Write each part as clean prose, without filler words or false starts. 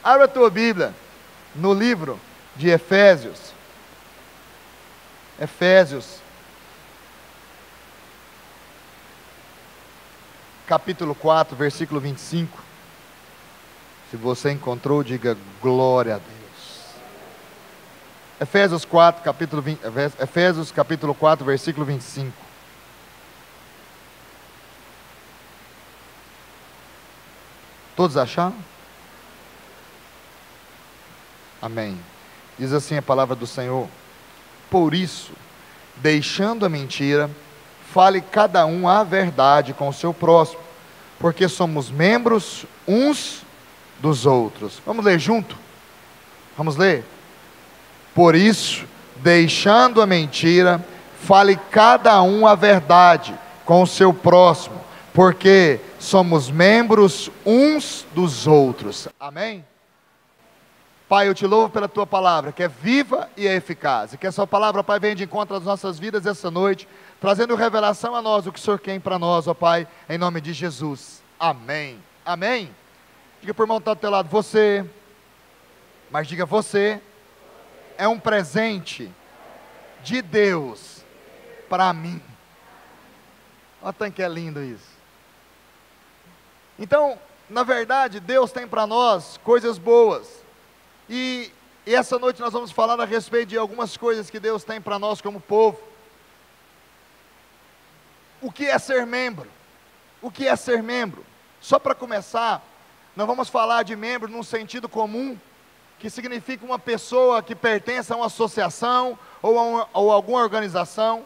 Abra a tua Bíblia no livro de Efésios. Efésios, capítulo 4, versículo 25. Se você encontrou, diga glória a Deus. Efésios 4, Efésios capítulo 4, versículo 25. Todos acharam? Amém. Diz assim a palavra do Senhor: por isso, deixando a mentira, fale cada um a verdade com o seu próximo, porque somos membros uns dos outros. Vamos ler junto? Vamos ler? Por isso, deixando a mentira, fale cada um a verdade com o seu próximo, porque somos membros uns dos outros. Amém? Pai, eu te louvo pela tua palavra, que é viva e é eficaz, e que essa palavra, Pai, venha de encontro às nossas vidas essa noite, trazendo revelação a nós, o que o Senhor quer para nós, ó Pai, em nome de Jesus. Amém. Amém. Diga para o irmão que está do teu lado, você, mas diga, você é um presente de Deus para mim. Olha tanto que é lindo isso. Então, na verdade, Deus tem para nós coisas boas. E essa noite nós vamos falar a respeito de algumas coisas que Deus tem para nós como povo. O que é ser membro? O que é ser membro? Só para começar, nós vamos falar de membro num sentido comum, que significa uma pessoa que pertence a uma associação ou a alguma organização,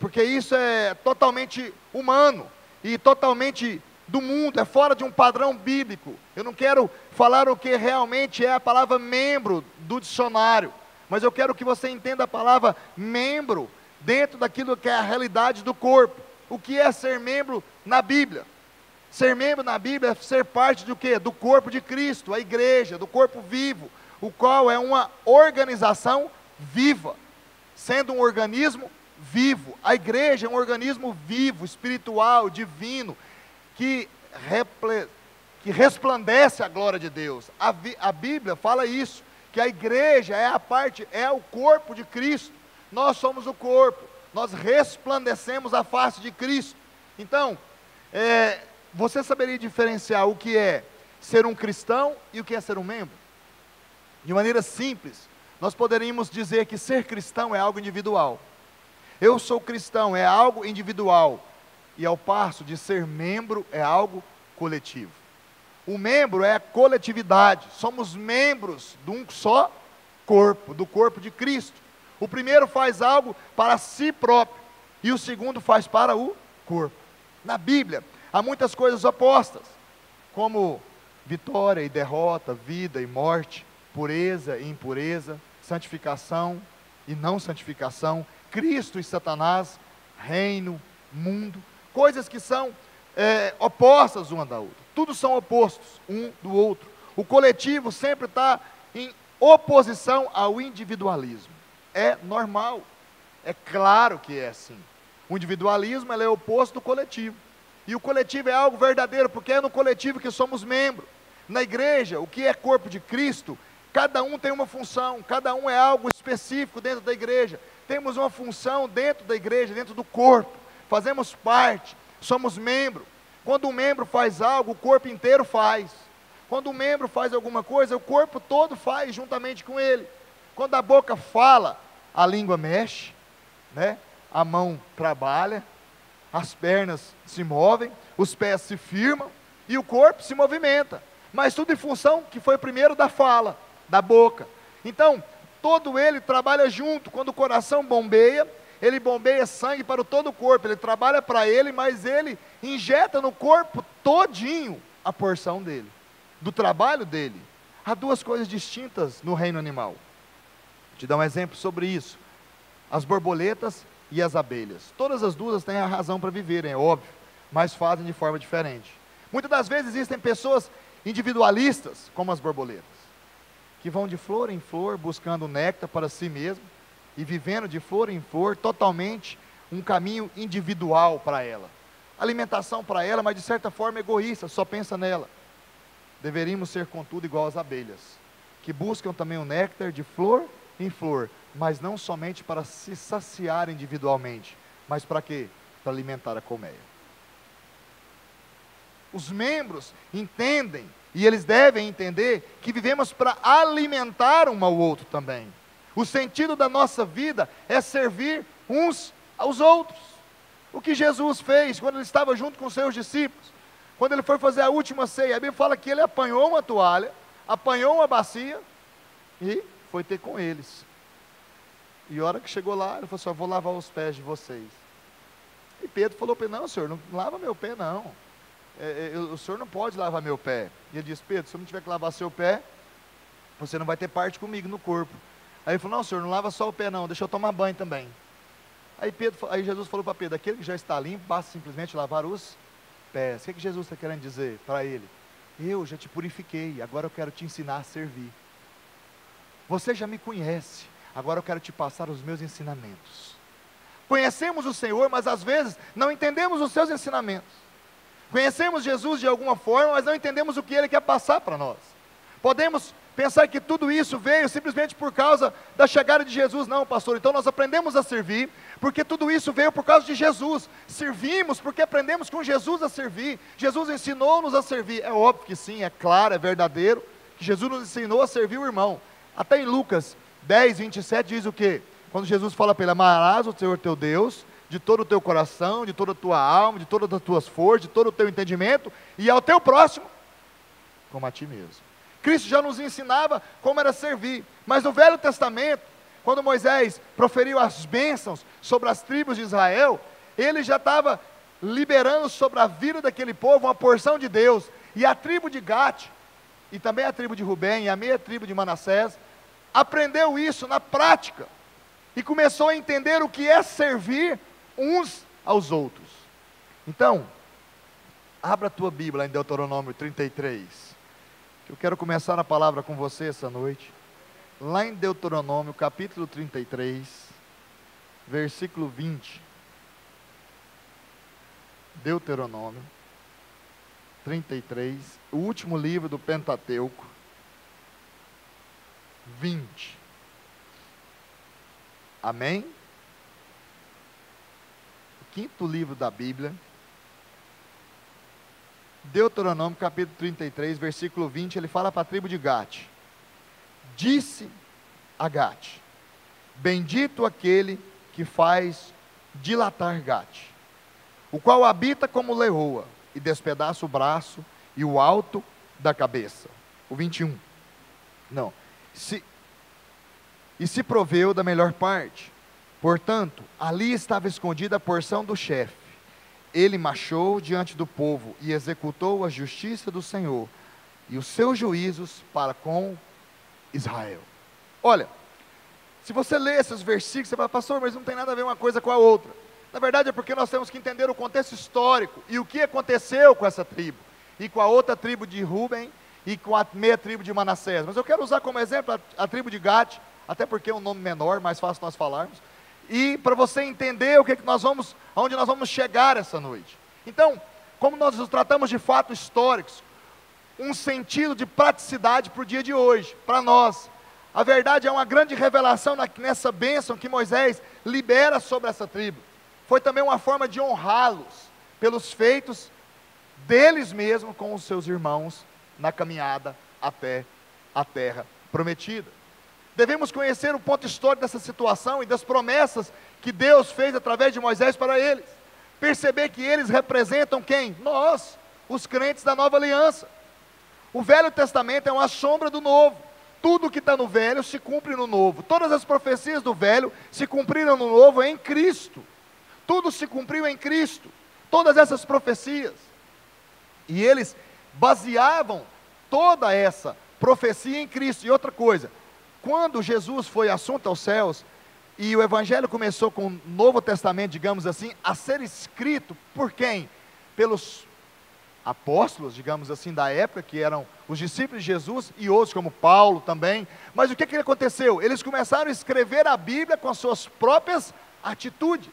porque isso é totalmente humano e totalmente do mundo, é fora de um padrão bíblico. Eu não quero falar o que realmente é a palavra membro do dicionário, mas eu quero que você entenda a palavra membro dentro daquilo que é a realidade do corpo. O que é ser membro na Bíblia? Ser membro na Bíblia é ser parte do quê? Do corpo de Cristo, a igreja, do corpo vivo, o qual é uma organização viva, sendo um organismo vivo. A igreja é um organismo vivo, espiritual, divino, que resplandece a glória de Deus. A Bíblia fala isso, que a igreja é o corpo de Cristo. Nós somos o corpo, nós resplandecemos a face de Cristo. Então, você saberia diferenciar o que é ser um cristão e o que é ser um membro? De maneira simples, nós poderíamos dizer que ser cristão é algo individual. Eu sou cristão, é algo individual. E ao passo de ser membro é algo coletivo. O membro é a coletividade. Somos membros de um só corpo, do corpo de Cristo. O primeiro faz algo para si próprio e o segundo faz para o corpo. Na Bíblia há muitas coisas opostas, como vitória e derrota, vida e morte, pureza e impureza, santificação e não santificação, Cristo e Satanás, reino, mundo. Coisas que são opostas uma da outra. Tudo são opostos um do outro. O coletivo sempre está em oposição ao individualismo. É normal. É claro que é assim. O individualismo é oposto do coletivo. E o coletivo é algo verdadeiro, porque é no coletivo que somos membros. Na igreja, o que é corpo de Cristo, cada um tem uma função, cada um é algo específico dentro da igreja. Temos uma função dentro da igreja, dentro do corpo. Fazemos parte, somos membro. Quando um membro faz algo, o corpo inteiro faz. Quando um membro faz alguma coisa, o corpo todo faz juntamente com ele. Quando a boca fala, a língua mexe, né? A mão trabalha, as pernas se movem, os pés se firmam e o corpo se movimenta. Mas tudo em função que foi primeiro da fala, da boca. Então, todo ele trabalha junto. Quando o coração bombeia, ele bombeia sangue para todo o corpo, ele trabalha para ele, mas ele injeta no corpo todinho a porção dele, do trabalho dele. Há duas coisas distintas no reino animal. Vou te dar um exemplo sobre isso. As borboletas e as abelhas. Todas as duas têm a razão para viverem, é óbvio, mas fazem de forma diferente. Muitas das vezes existem pessoas individualistas, como as borboletas, que vão de flor em flor buscando néctar para si mesmo, e vivendo de flor em flor, totalmente um caminho individual para ela. Alimentação para ela, mas de certa forma egoísta, só pensa nela. deveríamos ser, contudo, igual às abelhas, que buscam também o néctar de flor em flor, mas não somente para se saciar individualmente, mas para quê? Para alimentar a colmeia. Os membros entendem, e eles devem entender, que vivemos para alimentar um ao outro também. O sentido da nossa vida é servir uns aos outros. O que Jesus fez quando ele estava junto com os seus discípulos, quando ele foi fazer a última ceia, a Bíblia fala que ele apanhou uma toalha, apanhou uma bacia e foi ter com eles. E a hora que chegou lá, ele falou assim: eu vou lavar os pés de vocês. E Pedro falou para ele: não, senhor, não lava meu pé não. O senhor não pode lavar meu pé. E ele disse: Pedro, se eu não tiver que lavar seu pé, você não vai ter parte comigo no corpo. Aí ele falou: não, senhor, não lava só o pé não, deixa eu tomar banho também. Aí Jesus falou para Pedro: aquele que já está limpo, basta simplesmente lavar os pés. O que Jesus está querendo dizer para ele? Eu já te purifiquei, agora eu quero te ensinar a servir. Você já me conhece, agora eu quero te passar os meus ensinamentos. Conhecemos o Senhor, mas às vezes não entendemos os seus ensinamentos. Conhecemos Jesus de alguma forma, mas não entendemos o que Ele quer passar para nós. Podemos pensar que tudo isso veio simplesmente por causa da chegada de Jesus. Não, pastor, então nós aprendemos a servir, porque tudo isso veio por causa de Jesus. Servimos porque aprendemos com Jesus a servir. Jesus ensinou-nos a servir. É óbvio que sim, é claro, é verdadeiro, que Jesus nos ensinou a servir o irmão. Até em Lucas 10, 27 diz o quê? Quando Jesus fala para ele: amarás o Senhor teu Deus de todo o teu coração, de toda a tua alma, de todas as tuas forças, de todo o teu entendimento, e ao teu próximo como a ti mesmo. Cristo já nos ensinava como era servir. Mas no Velho Testamento, quando Moisés proferiu as bênçãos sobre as tribos de Israel, ele já estava liberando sobre a vida daquele povo uma porção de Deus. E a tribo de Gade, e também a tribo de Rubem, e a meia tribo de Manassés, aprendeu isso na prática, e começou a entender o que é servir uns aos outros. Então, abra a tua Bíblia em Deuteronômio 33, que eu quero começar a palavra com você essa noite, lá em Deuteronômio capítulo 33, versículo 20, Deuteronômio 33, o último livro do Pentateuco, 20, amém? O quinto livro da Bíblia, Deuteronômio capítulo 33, versículo 20, ele fala para a tribo de Gade: disse a Gade: bendito aquele que faz dilatar Gade, o qual habita como leoa, e despedaça o braço e o alto da cabeça. O 21, não, e se proveu da melhor parte, portanto, ali estava escondida a porção do chefe. Ele marchou diante do povo e executou a justiça do Senhor e os seus juízos para com Israel. Olha, se você lê esses versículos, você fala: pastor, mas não tem nada a ver uma coisa com a outra. Na verdade é porque nós temos que entender o contexto histórico e o que aconteceu com essa tribo, e com a outra tribo de Rubem, e com a meia tribo de Manassés. Mas eu quero usar como exemplo a tribo de Gade, até porque é um nome menor, mais fácil nós falarmos, e para você entender o que nós vamos, aonde nós vamos chegar essa noite. Então, como nós nos tratamos de fatos históricos, um sentido de praticidade para o dia de hoje, para nós. A verdade é uma grande revelação nessa bênção que Moisés libera sobre essa tribo. Foi também uma forma de honrá-los pelos feitos deles mesmos com os seus irmãos na caminhada até a terra prometida. Devemos conhecer o ponto histórico dessa situação e das promessas que Deus fez através de Moisés para eles. Perceber que eles representam quem? Nós, os crentes da nova aliança. O Velho Testamento é uma sombra do Novo. Tudo que está no Velho se cumpre no Novo. Todas as profecias do Velho se cumpriram no Novo em Cristo. Tudo se cumpriu em Cristo. Todas essas profecias. E eles baseavam toda essa profecia em Cristo. E outra coisa, quando Jesus foi assunto aos céus, e o Evangelho começou com o Novo Testamento, digamos assim, a ser escrito por quem? Pelos apóstolos, digamos assim, da época, que eram os discípulos de Jesus, e outros como Paulo também. Mas o que aconteceu? Eles começaram a escrever a Bíblia com as suas próprias atitudes.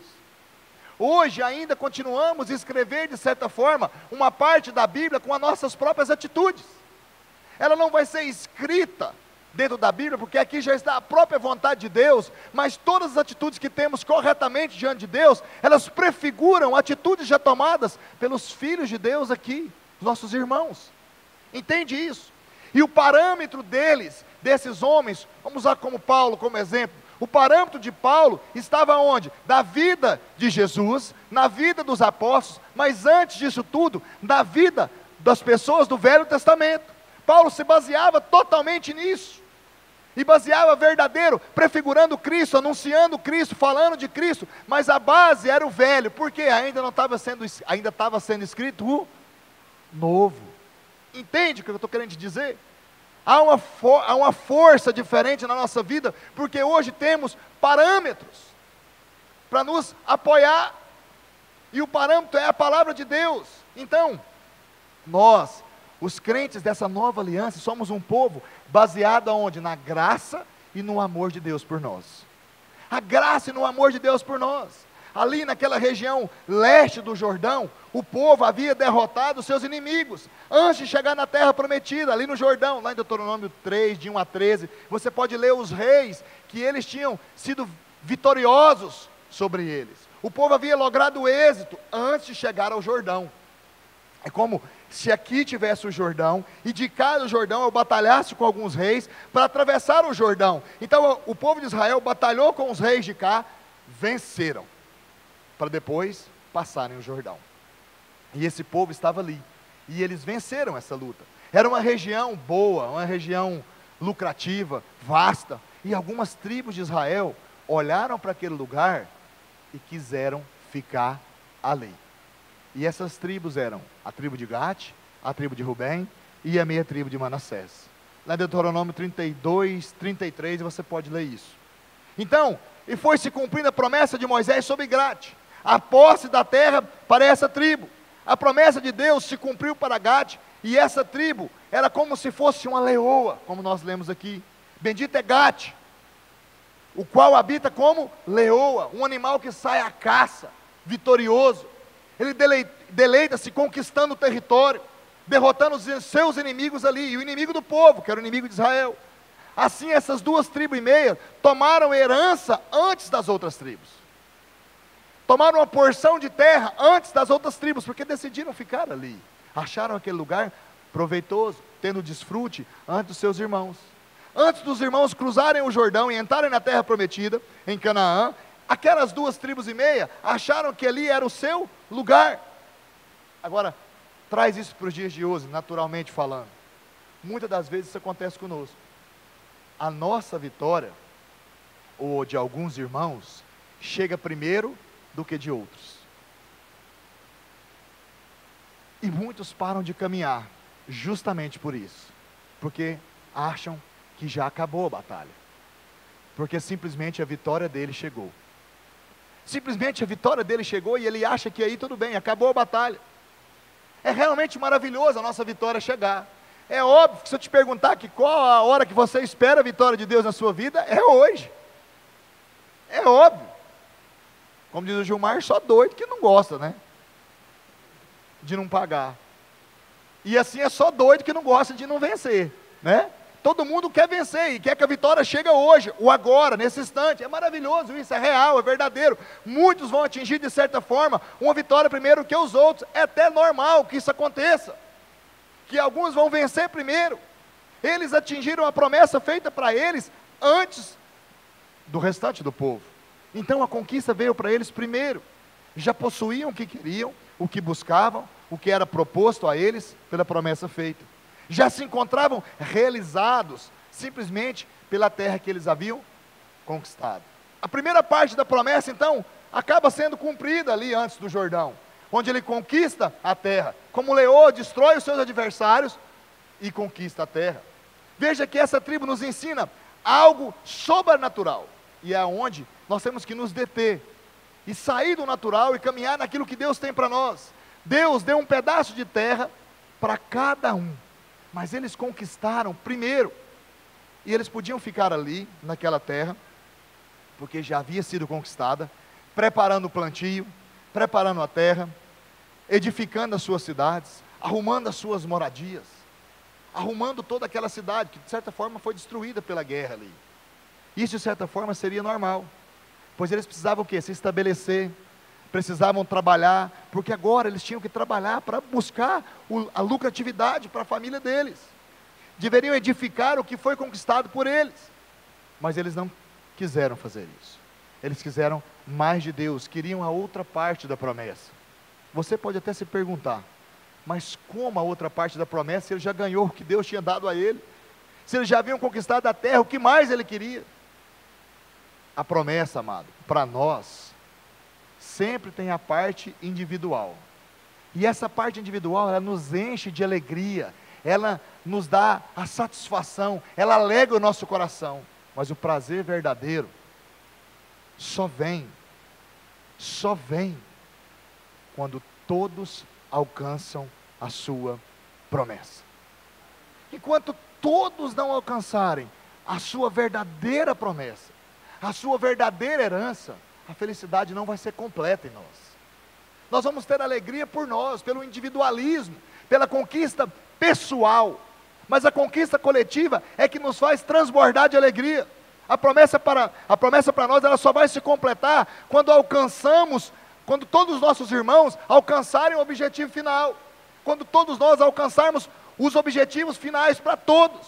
Hoje ainda continuamos a escrever, de certa forma, uma parte da Bíblia com as nossas próprias atitudes. ela não vai ser escrita dentro da Bíblia, porque aqui já está a própria vontade de Deus, mas todas as atitudes que temos corretamente diante de Deus, elas prefiguram atitudes já tomadas pelos filhos de Deus aqui, nossos irmãos. Entende isso? E o parâmetro deles, desses homens, vamos usar como Paulo como exemplo, o parâmetro de Paulo estava onde? Da vida de Jesus, na vida dos apóstolos, mas antes disso tudo, na vida das pessoas do Velho Testamento. Paulo se baseava totalmente nisso, e baseava verdadeiro, prefigurando Cristo, anunciando Cristo, falando de Cristo, mas a base era o velho, porque ainda estava sendo escrito o novo. Entende o que eu estou querendo te dizer? Há uma força diferente na nossa vida, porque hoje temos parâmetros para nos apoiar, e o parâmetro é a palavra de Deus. Então, nós, os crentes dessa nova aliança, somos um povo baseado aonde? Na graça e no amor de Deus por nós. A graça e no amor de Deus por nós. Ali naquela região leste do Jordão, o povo havia derrotado seus inimigos, antes de chegar na terra prometida, ali no Jordão, lá em Deuteronômio 3, de 1 a 13, você pode ler os reis, que eles tinham sido vitoriosos sobre eles. O povo havia logrado êxito, antes de chegar ao Jordão. É como se aqui tivesse o Jordão, e de cá do Jordão eu batalhasse com alguns reis, para atravessar o Jordão. Então o povo de Israel batalhou com os reis de cá, venceram, para depois passarem o Jordão. E esse povo estava ali, e eles venceram essa luta. Era uma região boa, uma região lucrativa, vasta, e algumas tribos de Israel olharam para aquele lugar e quiseram ficar ali. E essas tribos eram a tribo de Gade, a tribo de Rubem e a meia tribo de Manassés. Lá em Deuteronômio 32, 33, você pode ler isso. Então, e foi se cumprindo a promessa de Moisés sobre Gade, a posse da terra para essa tribo. A promessa de Deus se cumpriu para Gade, e essa tribo era como se fosse uma leoa, como nós lemos aqui. Bendito é Gade, o qual habita como leoa, um animal que sai à caça, vitorioso. Ele deleita-se conquistando o território, derrotando os seus inimigos ali, e o inimigo do povo, que era o inimigo de Israel. Assim essas duas tribos e meia tomaram herança antes das outras tribos. Tomaram uma porção de terra antes das outras tribos, porque decidiram ficar ali. Acharam aquele lugar proveitoso, tendo desfrute antes dos seus irmãos. Antes dos irmãos cruzarem o Jordão e entrarem na terra prometida, em Canaã, aquelas duas tribos e meia acharam que ali era o seu lugar. Agora, traz isso para os dias de hoje, naturalmente falando. Muitas das vezes isso acontece conosco. A nossa vitória, ou de alguns irmãos, chega primeiro do que de outros. E muitos param de caminhar, justamente por isso. Porque acham que já acabou a batalha. Porque simplesmente a vitória dele chegou. Simplesmente a vitória dele chegou e ele acha que aí tudo bem, acabou a batalha. É realmente maravilhoso a nossa vitória chegar. É óbvio que se eu te perguntar que qual a hora que você espera a vitória de Deus na sua vida, é hoje. É óbvio. Como diz o Gilmar, só doido que não gosta, né? De não pagar. E assim é só doido que não gosta de não vencer, né? Todo mundo quer vencer e quer que a vitória chegue hoje, ou agora, nesse instante. É maravilhoso isso, é real, é verdadeiro. Muitos vão atingir de certa forma uma vitória primeiro que os outros. É até normal que isso aconteça, que alguns vão vencer primeiro. Eles atingiram a promessa feita para eles antes do restante do povo. Então a conquista veio para eles primeiro. Já possuíam o que queriam, o que buscavam, o que era proposto a eles pela promessa feita. Já se encontravam realizados simplesmente pela terra que eles haviam conquistado. A primeira parte da promessa, então, acaba sendo cumprida ali antes do Jordão, onde ele conquista a terra. Como leoa destrói os seus adversários e conquista a terra. Veja que essa tribo nos ensina algo sobrenatural, e é onde nós temos que nos deter e sair do natural e caminhar naquilo que Deus tem para nós. Deus deu um pedaço de terra para cada um, mas eles conquistaram primeiro, e eles podiam ficar ali, naquela terra, porque já havia sido conquistada, preparando o plantio, preparando a terra, edificando as suas cidades, arrumando as suas moradias. arrumando toda aquela cidade, que de certa forma foi destruída pela guerra ali. Isso de certa forma seria normal, pois eles precisavam o quê? Se estabelecer, precisavam trabalhar, porque agora eles tinham que trabalhar para buscar a lucratividade para a família deles. Deveriam edificar o que foi conquistado por eles, mas eles não quiseram fazer isso. Eles quiseram mais de Deus, queriam a outra parte da promessa. Você pode até se perguntar, mas como a outra parte da promessa, se ele já ganhou o que Deus tinha dado a ele? Se eles já haviam conquistado a terra, o que mais ele queria? A promessa, amado, para nós, sempre tem a parte individual. E essa parte individual, ela nos enche de alegria, ela nos dá a satisfação, ela alegra o nosso coração. Mas o prazer verdadeiro só vem quando todos alcançam a sua promessa. Enquanto todos não alcançarem a sua verdadeira promessa, a sua verdadeira herança, a felicidade não vai ser completa em nós. Nós vamos ter alegria por nós, pelo individualismo, pela conquista pessoal, mas a conquista coletiva é que nos faz transbordar de alegria. A promessa para nós, ela só vai se completar quando todos os nossos irmãos alcançarem o objetivo final, quando todos nós alcançarmos os objetivos finais para todos.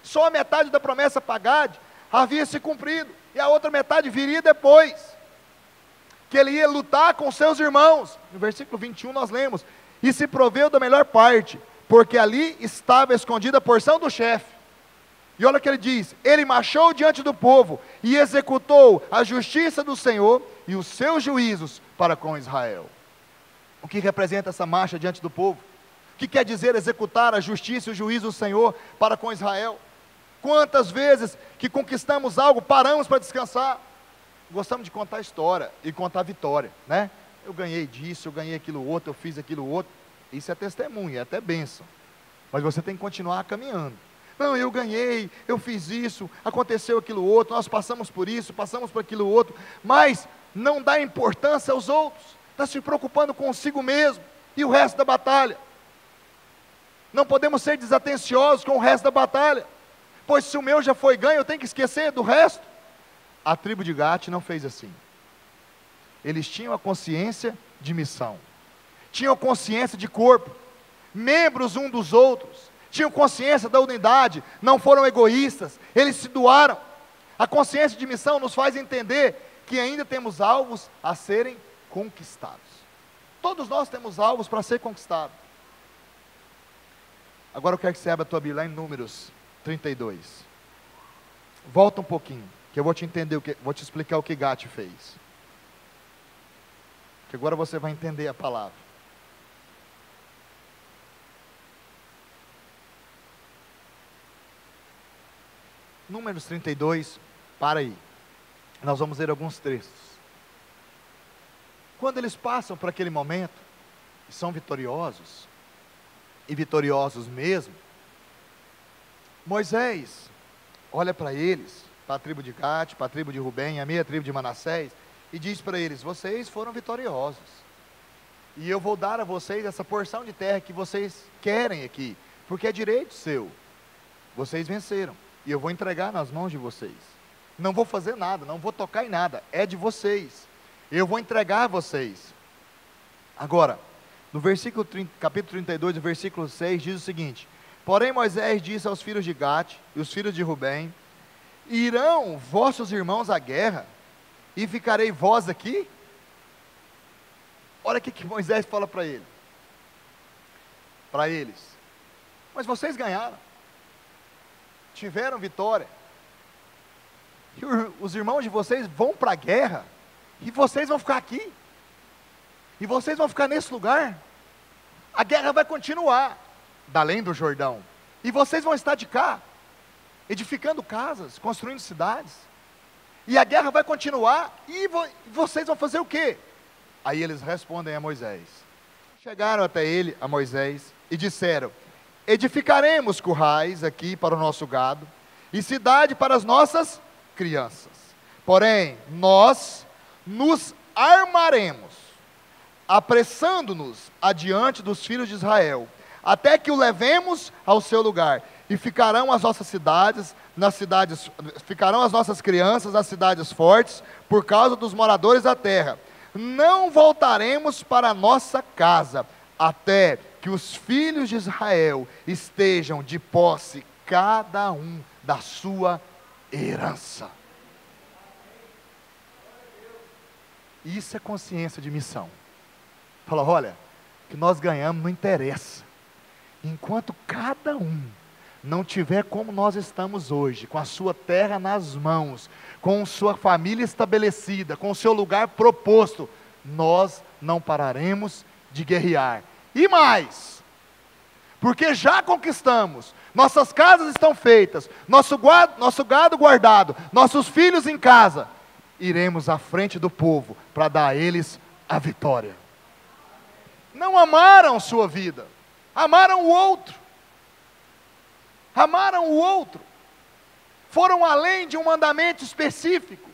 Só a metade da promessa para Gade havia se cumprido, e a outra metade viria depois, que ele ia lutar com seus irmãos. No versículo 21 nós lemos, e se proveu da melhor parte, porque ali estava escondida a porção do chefe. E olha o que ele diz, ele marchou diante do povo, e executou a justiça do Senhor, e os seus juízos para com Israel. O que representa essa marcha diante do povo? O que quer dizer executar a justiça e o juízo do Senhor para com Israel? Quantas vezes que conquistamos algo, paramos para descansar? Gostamos de contar história e contar vitória, né? Eu ganhei disso, eu ganhei aquilo outro, eu fiz aquilo outro. Isso é testemunho, é até bênção. Mas você tem que continuar caminhando. Não, eu ganhei, eu fiz isso, aconteceu aquilo outro, nós passamos por isso, passamos por aquilo outro, mas não dá importância aos outros, está se preocupando consigo mesmo, e o resto da batalha? Não podemos ser desatenciosos com o resto da batalha, pois se o meu já foi ganho, eu tenho que esquecer do resto. A tribo de Gate não fez assim. Eles tinham a consciência de missão, tinham consciência de corpo, membros um dos outros, tinham consciência da unidade, não foram egoístas, eles se doaram. A consciência de missão nos faz entender que ainda temos alvos a serem conquistados. Todos nós temos alvos para ser conquistados. Agora eu quero que você abra a tua Bíblia em Números 32. Volta um pouquinho, que eu vou te vou te explicar o que Gate fez. Que agora você vai entender a palavra. Números 32, para aí. Nós vamos ler alguns textos. Quando eles passam por aquele momento, e são vitoriosos, e vitoriosos mesmo, Moisés olha para eles, para a tribo de Gade, para a tribo de Rubem, a meia tribo de Manassés, e diz para eles, vocês foram vitoriosos, e eu vou dar a vocês essa porção de terra que vocês querem aqui, porque é direito seu, vocês venceram, e eu vou entregar nas mãos de vocês, não vou fazer nada, não vou tocar em nada, é de vocês, eu vou entregar a vocês. Agora, no capítulo 32, do versículo 6, diz o seguinte, porém Moisés disse aos filhos de Gade e os filhos de Rubem, irão vossos irmãos à guerra, e ficarei vós aqui? Olha o que Moisés fala para eles, mas vocês ganharam, tiveram vitória, e os irmãos de vocês vão para a guerra, e vocês vão ficar aqui, e vocês vão ficar nesse lugar, a guerra vai continuar, da além do Jordão, e vocês vão estar de cá, edificando casas, construindo cidades, e a guerra vai continuar, e vocês vão fazer o quê? Aí eles respondem a Moisés, chegaram até ele, a Moisés, e disseram, edificaremos currais aqui para o nosso gado, e cidade para as nossas crianças, porém, nós nos armaremos, apressando-nos adiante dos filhos de Israel, até que o levemos ao seu lugar. E ficarão as nossas cidades, ficarão as nossas crianças nas cidades fortes, por causa dos moradores da terra. Não voltaremos para a nossa casa, até que os filhos de Israel estejam de posse, cada um da sua herança. Isso é consciência de missão. Fala, olha, que nós ganhamos não interessa. Enquanto cada um não tiver como nós estamos hoje, com a sua terra nas mãos, com sua família estabelecida, com o seu lugar proposto, nós não pararemos de guerrear. E mais, porque já conquistamos, nossas casas estão feitas, nosso gado guardado, nossos filhos em casa, iremos à frente do povo para dar a eles a vitória. Não amaram sua vida, amaram o outro. Amaram o outro. Foram além de um mandamento específico.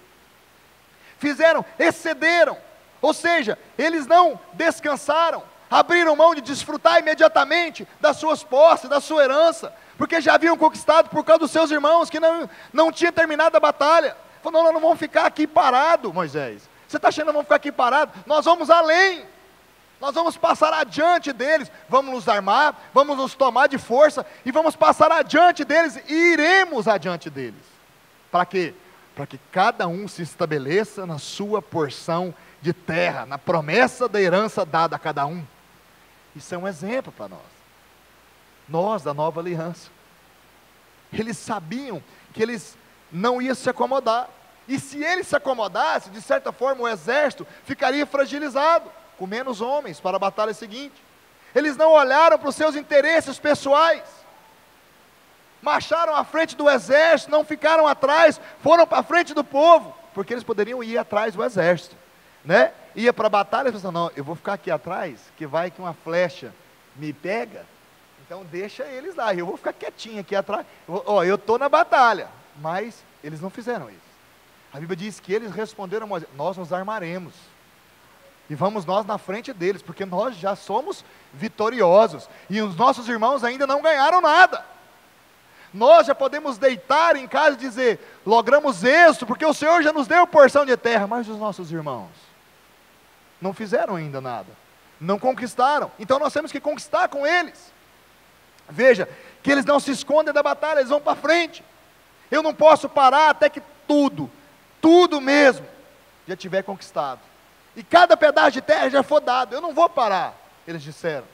Excederam. Ou seja, eles não descansaram, abriram mão de desfrutar imediatamente das suas posses, da sua herança, porque já haviam conquistado por causa dos seus irmãos, que não tinha terminado a batalha. Falou, não, nós não vamos ficar aqui parado, Moisés. Você está achando que nós vamos ficar aqui parado? Nós vamos além. Nós vamos passar adiante deles, vamos nos armar, vamos nos tomar de força, e vamos passar adiante deles, e iremos adiante deles. Para quê? Para que cada um se estabeleça na sua porção de terra, na promessa da herança dada a cada um. Isso é um exemplo para nós. Nós da nova aliança. Eles sabiam que eles não iam se acomodar, e se eles se acomodassem, de certa forma o exército ficaria fragilizado, com menos homens para a batalha seguinte. Eles não olharam para os seus interesses pessoais, marcharam à frente do exército, não ficaram atrás, foram para a frente do povo, porque eles poderiam ir atrás do exército, né? Ia para a batalha e pensavam, não, eu vou ficar aqui atrás, que vai que uma flecha me pega, então deixa eles lá, eu vou ficar quietinho aqui atrás, eu estou na batalha, mas eles não fizeram isso. A Bíblia diz que eles responderam a Moisés, nós nos armaremos, e vamos nós na frente deles, porque nós já somos vitoriosos, e os nossos irmãos ainda não ganharam nada. Nós já podemos deitar em casa e dizer, logramos êxito, porque o Senhor já nos deu porção de terra, mas os nossos irmãos não fizeram ainda nada, não conquistaram, então nós temos que conquistar com eles. Veja, que eles não se escondem da batalha, eles vão para frente. Eu não posso parar até que tudo mesmo, já tiver conquistado. E cada pedaço de terra já foi dado, eu não vou parar, eles disseram.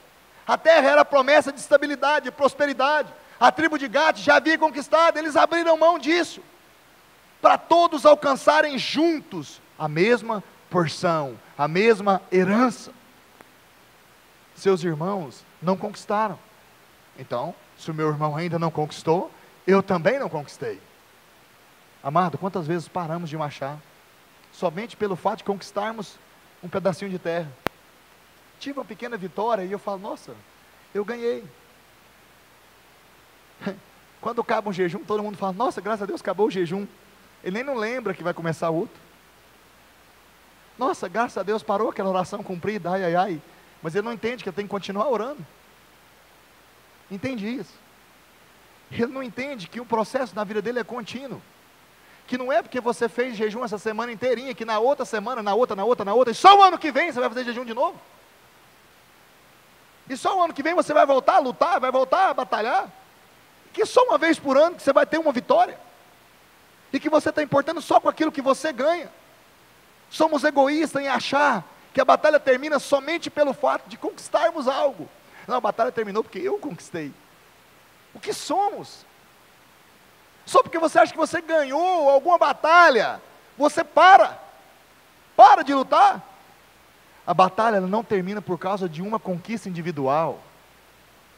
A terra era promessa de estabilidade, de prosperidade. A tribo de Gad já havia conquistado, eles abriram mão disso, para todos alcançarem juntos a mesma porção, a mesma herança. Seus irmãos não conquistaram. Então, se o meu irmão ainda não conquistou, eu também não conquistei. Amado, quantas vezes paramos de marchar, somente pelo fato de conquistarmos um pedacinho de terra? Tive uma pequena vitória e eu falo, nossa, eu ganhei. Quando acaba um jejum, todo mundo fala, nossa, graças a Deus acabou o jejum. Ele nem não lembra que vai começar outro. Nossa, graças a Deus parou aquela oração cumprida, ai, ai, ai. Mas ele não entende que eu tenho que continuar orando. Entende isso? Ele não entende que o processo na vida dele é contínuo. Que não é porque você fez jejum essa semana inteirinha, que na outra semana, na outra, e só o ano que vem você vai fazer jejum de novo. E só o ano que vem você vai voltar a lutar, vai voltar a batalhar. Que só uma vez por ano que você vai ter uma vitória. E que você está importando só com aquilo que você ganha. Somos egoístas em achar que a batalha termina somente pelo fato de conquistarmos algo. Não, a batalha terminou porque eu conquistei. O que somos? Só porque você acha que você ganhou alguma batalha, você para de lutar. A batalha não termina por causa de uma conquista individual.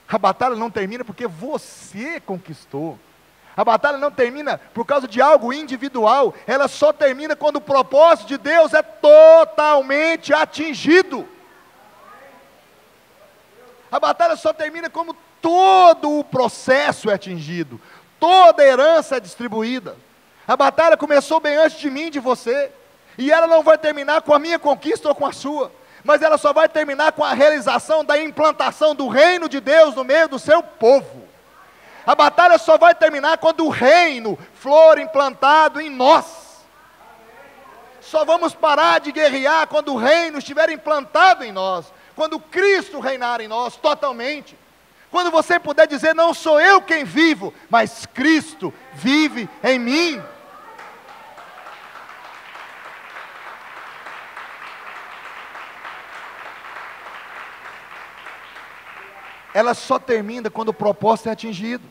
A batalha não termina porque você conquistou. A batalha não termina por causa de algo individual. Ela só termina quando o propósito de Deus é totalmente atingido. A batalha só termina quando todo o processo é atingido, toda a herança é distribuída. A batalha começou bem antes de mim e de você, e ela não vai terminar com a minha conquista ou com a sua, mas ela só vai terminar com a realização da implantação do reino de Deus no meio do seu povo. A batalha só vai terminar quando o reino for implantado em nós. Só vamos parar de guerrear quando o reino estiver implantado em nós, quando Cristo reinar em nós totalmente. Quando você puder dizer, não sou eu quem vivo, mas Cristo vive em mim. Ela só termina quando o propósito é atingido.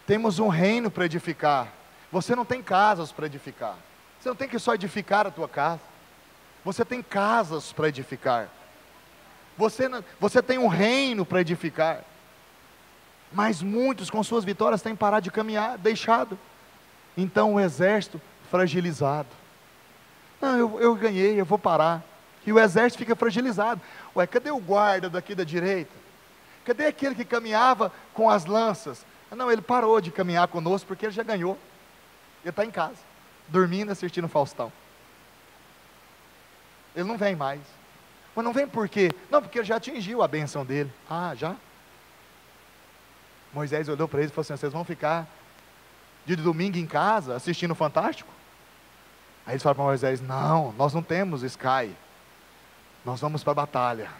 Temos um reino para edificar. Você não tem casas para edificar. Você não tem que só edificar a tua casa. Você tem casas para edificar. Você tem um reino para edificar. Mas muitos com suas vitórias têm parado de caminhar, deixado. Então o exército fragilizado. Não, eu ganhei, eu vou parar. E o exército fica fragilizado. Ué, cadê o guarda daqui da direita? Cadê aquele que caminhava com as lanças? Não, ele parou de caminhar conosco porque ele já ganhou. Ele está em casa, dormindo, assistindo Faustão. Ele não vem mais. Mas não vem por quê? Não, porque ele já atingiu a bênção dele. Ah, já? Moisés olhou para eles e falou assim, vocês vão ficar de domingo em casa assistindo Fantástico? Aí eles falaram para Moisés, não, nós não temos Sky. Nós vamos para a batalha.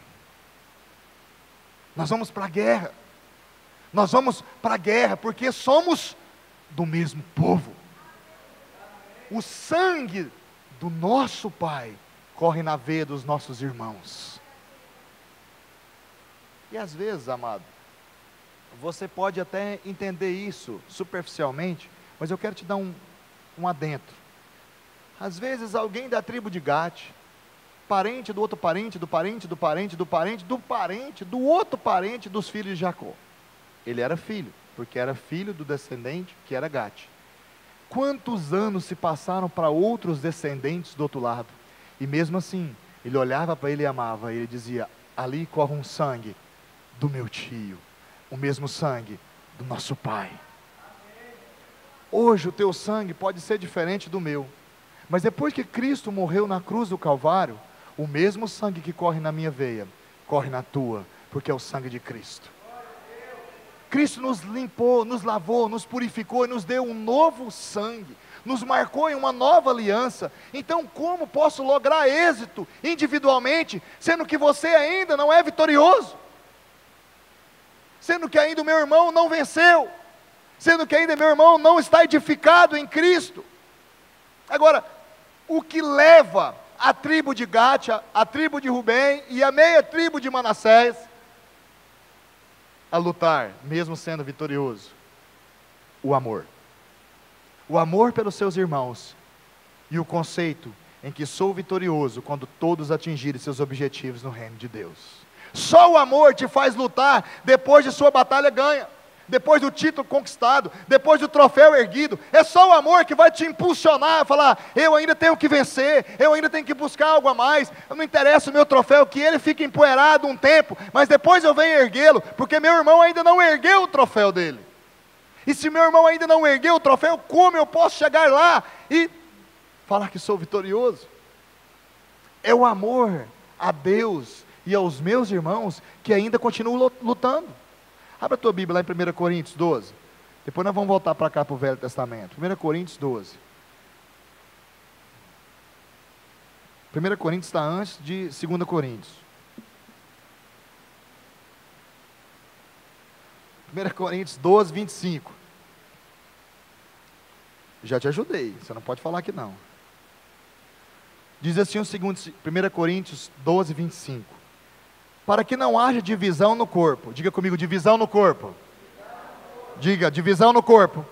Nós vamos para a guerra. Nós vamos para a guerra porque somos do mesmo povo. O sangue do nosso Pai corre na veia dos nossos irmãos. E às vezes, amado, você pode até entender isso superficialmente, mas eu quero te dar um adentro. Às vezes alguém da tribo de Gade, parente do outro parente, do parente, do parente, do parente, do parente, do outro parente dos filhos de Jacó. Ele era filho, porque era filho do descendente que era Gade. Quantos anos se passaram para outros descendentes do outro lado? E mesmo assim, ele olhava para ele e amava, e ele dizia, ali corre um sangue do meu tio, o mesmo sangue do nosso pai. Hoje o teu sangue pode ser diferente do meu, mas depois que Cristo morreu na cruz do Calvário, o mesmo sangue que corre na minha veia, corre na tua, porque é o sangue de Cristo. Cristo nos limpou, nos lavou, nos purificou e nos deu um novo sangue, nos marcou em uma nova aliança. Então como posso lograr êxito individualmente, sendo que você ainda não é vitorioso? Sendo que ainda o meu irmão não venceu, sendo que ainda meu irmão não está edificado em Cristo. Agora, o que leva a tribo de Gade, a tribo de Rubem e a meia tribo de Manassés a lutar, mesmo sendo vitorioso? O amor. O amor pelos seus irmãos e o conceito em que sou vitorioso quando todos atingirem seus objetivos no reino de Deus. Só o amor te faz lutar depois de sua batalha ganha, depois do título conquistado, depois do troféu erguido. É só o amor que vai te impulsionar a falar, eu ainda tenho que vencer, eu ainda tenho que buscar algo a mais. Não interessa o meu troféu, que ele fique empoeirado um tempo, mas depois eu venho erguê-lo, porque meu irmão ainda não ergueu o troféu dele. E se meu irmão ainda não ergueu o troféu, como eu posso chegar lá e falar que sou vitorioso? É o amor a Deus e aos meus irmãos que ainda continuam lutando. Abra a tua Bíblia lá em 1 Coríntios 12. Depois nós vamos voltar para cá para o Velho Testamento. 1 Coríntios 12. 1 Coríntios está antes de 2 Coríntios. 1 Coríntios 12, 25. Já te ajudei, você não pode falar que não. Diz assim o segundo, 1 Coríntios 12, 25. Para que não haja divisão no corpo. Diga comigo, divisão no corpo. Diga, divisão no corpo.